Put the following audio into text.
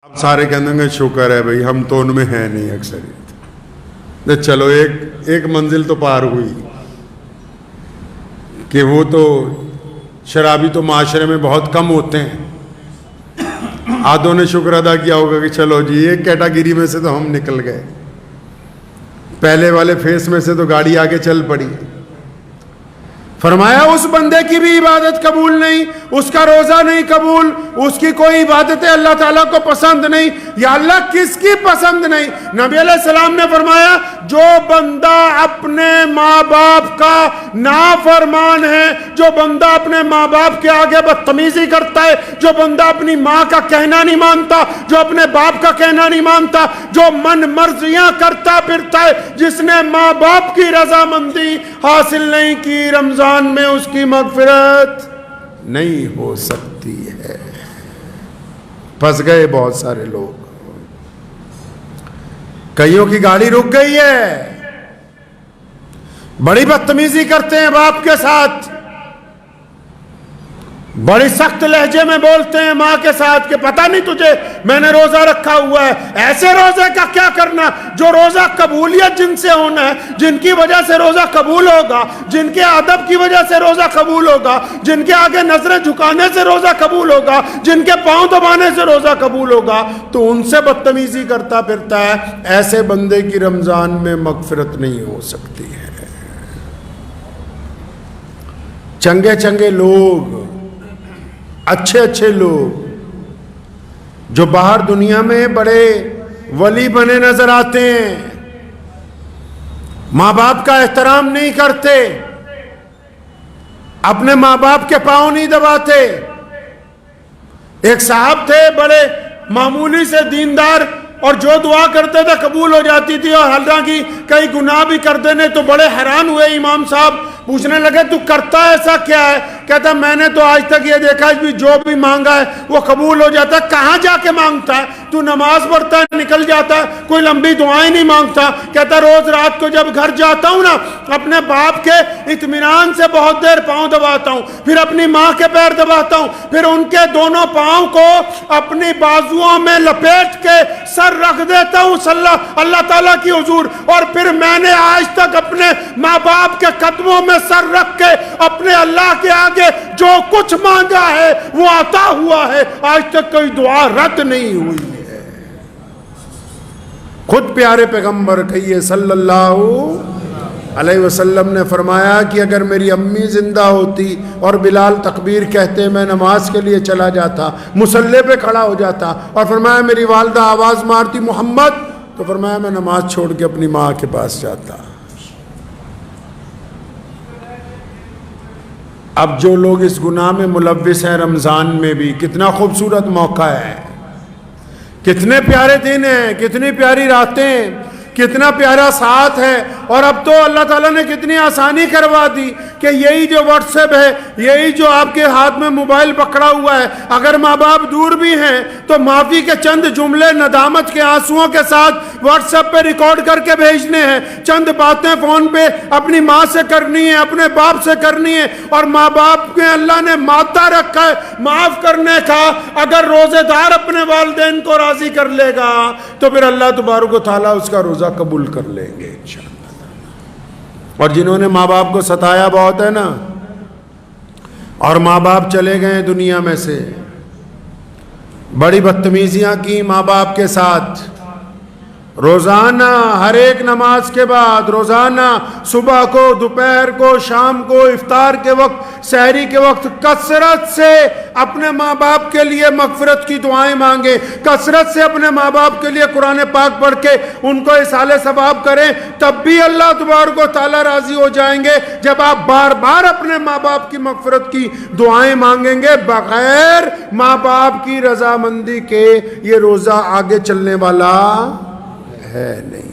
اب سارے کہنے گے شکر ہے بھائی ہم تو ان میں ہیں نہیں اکثریت. چلو ایک منزل تو پار ہوئی کہ وہ تو شرابی تو معاشرے میں بہت کم ہوتے ہیں. آدھوں نے شکر ادا کیا ہوگا کہ چلو جی ایک کیٹاگری میں سے تو ہم نکل گئے, پہلے والے فیس میں سے تو گاڑی آگے چل پڑی. فرمایا اس بندے کی بھی عبادت قبول نہیں, اس کا روزہ نہیں قبول, اس کی کوئی عبادت اللہ تعالیٰ کو پسند نہیں. یا اللہ کس کی پسند نہیں؟ نبی علیہ السلام نے فرمایا جو بندہ اپنے ماں باپ کا نافرمان ہے, جو بندہ اپنے ماں باپ کے آگے بدتمیزی کرتا ہے, جو بندہ اپنی ماں کا کہنا نہیں مانتا, جو اپنے باپ کا کہنا نہیں مانتا, جو من مرضیاں کرتا پھرتا ہے, جس نے ماں باپ کی رضامندی حاصل نہیں کی, رمضان میں اس کی مغفرت نہیں ہو سکتی ہے. پھنس گئے بہت سارے لوگ. کئیوں کی گاڑی رک گئی ہے, بڑی بدتمیزی کرتے ہیں باپ کے ساتھ, بڑی سخت لہجے میں بولتے ہیں ماں کے ساتھ کہ پتہ نہیں تجھے میں نے روزہ رکھا ہوا ہے. ایسے روزے کا کیا کرنا جو روزہ قبولیت جن سے ہونا ہے, جن کی وجہ سے روزہ قبول ہوگا, جن کے ادب کی وجہ سے روزہ قبول ہوگا, جن کے آگے نظریں جھکانے سے روزہ قبول ہوگا, جن کے پاؤں دبانے سے روزہ قبول ہوگا, تو ان سے بدتمیزی کرتا پھرتا ہے. ایسے بندے کی رمضان میں مغفرت نہیں ہو سکتی ہے. چنگے چنگے لوگ, اچھے اچھے لوگ جو باہر دنیا میں بڑے ولی بنے نظر آتے ہیں, ماں باپ کا احترام نہیں کرتے, اپنے ماں باپ کے پاؤں نہیں دباتے. ایک صاحب تھے بڑے معمولی سے دیندار, اور جو دعا کرتے تھے قبول ہو جاتی تھی, اور حالانکہ کئی گناہ بھی کرتے نے. تو بڑے حیران ہوئے امام صاحب, پوچھنے لگے تو کرتا ایسا کیا ہے؟ کہتا میں نے تو آج تک یہ دیکھا ہے بھی جو بھی مانگا ہے وہ قبول ہو جاتا ہے. کہاں جا کے مانگتا ہے؟ تو نماز پڑھتا ہے نکل جاتا ہے, کوئی لمبی دعائیں نہیں مانگتا. کہتا روز رات کو جب گھر جاتا ہوں نا, اپنے باپ کے اطمینان سے بہت دیر پاؤں دباتا ہوں, پھر اپنی ماں کے پیر دباتا ہوں, پھر ان کے دونوں پاؤں کو اپنی بازوؤں میں لپیٹ کے سر رکھ دیتا ہوں اللہ تعالیٰ کی حضور. اور پھر میں نے آج تک اپنے ماں باپ کے قدموں میں سر رکھ کے اپنے اللہ کے آگے جو کچھ مانگا ہے وہ عطا ہوا ہے. آج تک کوئی دعا رد نہیں ہوئی ہے. خود پیارے پیغمبر کہیے صلی اللہ علیہ وسلم نے فرمایا کہ اگر میری امی زندہ ہوتی اور بلال تکبیر کہتے میں نماز کے لیے چلا جاتا, مصلی پہ کھڑا ہو جاتا, اور فرمایا میری والدہ آواز مارتی محمد, تو فرمایا میں نماز چھوڑ کے اپنی ماں کے پاس جاتا. اب جو لوگ اس گناہ میں ملوث ہیں, رمضان میں بھی کتنا خوبصورت موقع ہے, کتنے پیارے دن ہیں, کتنی پیاری راتیں, کتنا پیارا ساتھ ہے. اور اب تو اللہ تعالیٰ نے کتنی آسانی کروا دی کہ یہی جو واٹس ایپ ہے, یہی جو آپ کے ہاتھ میں موبائل پکڑا ہوا ہے, اگر ماں باپ دور بھی ہیں تو معافی کے چند جملے ندامت کے آنسوؤں کے ساتھ واٹس ایپ پہ ریکارڈ کر کے بھیجنے ہیں. چند باتیں فون پہ اپنی ماں سے کرنی ہے, اپنے باپ سے کرنی ہے. اور ماں باپ کے اللہ نے مادہ رکھا ہے معاف کرنے کا. اگر روزے دار اپنے والدین کو راضی کر لے گا تو پھر اللہ تبارک و تعالیٰ اس کا روزہ قبول کر لیں گے انشاءاللہ. اور جنہوں نے ماں باپ کو ستایا بہت ہے نا, اور ماں باپ چلے گئے دنیا میں سے, بڑی بدتمیزیاں کی ماں باپ کے ساتھ, روزانہ ہر ایک نماز کے بعد, روزانہ صبح کو, دوپہر کو, شام کو, افطار کے وقت, سحری کے وقت کثرت سے اپنے ماں باپ کے لیے مغفرت کی دعائیں مانگیں, کثرت سے اپنے ماں باپ کے لیے قرآن پاک پڑھ کے ان کو اصالہ ثواب کریں. تب بھی اللہ تبارک و تعالیٰ راضی ہو جائیں گے جب آپ بار بار اپنے ماں باپ کی مغفرت کی دعائیں مانگیں گے. بغیر ماں باپ کی رضامندی کے یہ روزہ آگے چلنے والا ہے نہیں.